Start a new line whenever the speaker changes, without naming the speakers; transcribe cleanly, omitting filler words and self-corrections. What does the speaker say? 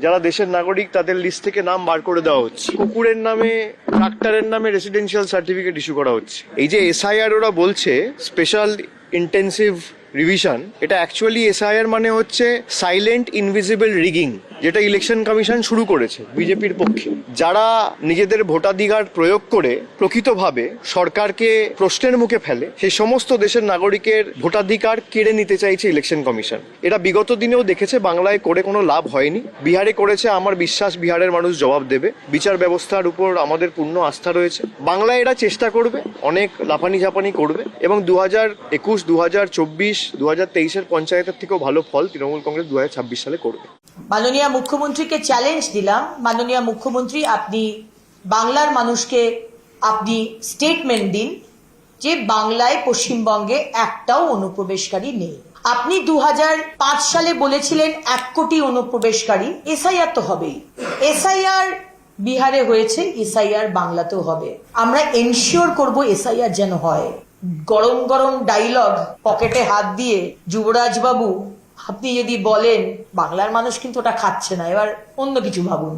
যারা দেশের নাগরিক তাদের লিস্ট থেকে নাম বার করে দেওয়া হচ্ছে। কুকুরের নামে, ট্রাক্টরের নামে রেসিডেন্সিয়াল সার্টিফিকেট ইস্যু করা হচ্ছে। এই যে এসআইআর ওরা বলছে স্পেশাল ইন্টেন্সিভ রিভিশন, এটা অ্যাকচুয়ালি এসআইআর মানে হচ্ছে সাইলেন্ট ইনভিজিবল রিগিং, যেটা ইলেকশন কমিশন শুরু করেছে বিজেপির পক্ষে। যারা নিজেদের ভোটাধিকার প্রয়োগ করে প্রকৃতভাবে সরকারকে প্রশ্নের মুখে ফেলে, সেই সমস্ত দেশের নাগরিকের ভোটাধিকার কেড়ে নিতে চাইছে ইলেকশন কমিশন। এটা বিগত দিনেও দেখেছে, বাংলায় করে কোনো লাভ হয়নি, বিহারে করেছে। আমার বিশ্বাস বিহারের মানুষ জবাব দেবে। বিচার ব্যবস্থার উপর আমাদের পূর্ণ আস্থা রয়েছে। বাংলায় এরা চেষ্টা করবে, অনেক লাফানি ঝাপানি করবে এবং 2021, 2024, 2023 পঞ্চায়েতের থেকেও ভালো ফল তৃণমূল কংগ্রেস 2026 সালে করবে।
মাননীয় মুখ্যমন্ত্রীকে চ্যালেঞ্জ দিলাম, মাননীয় মুখ্যমন্ত্রী আপনি বাংলার মানুষকে আপনি স্টেটমেন্ট দিন যে বাংলায় পশ্চিমবঙ্গে একটাও অনুপ্রবেশকারী নেই। আপনি 2005 সালে বলেছিলেন 1 কোটি অনুপ্রবেশকারী। এসআইআর তো হবেই, এসআইআর বিহারে হয়েছে, এসআইআর বাংলাতেও হবে। আমরা এনশিওর করব এসআইআর যেন হয়। গরম গরম ডায়লগ পকেটে হাত দিয়ে যুবরাজ বাবু আপনি যদি বলেন, বাংলার মানুষ কিন্তু ওটা খাচ্ছে না, এবার অন্য কিছু ভাবুন।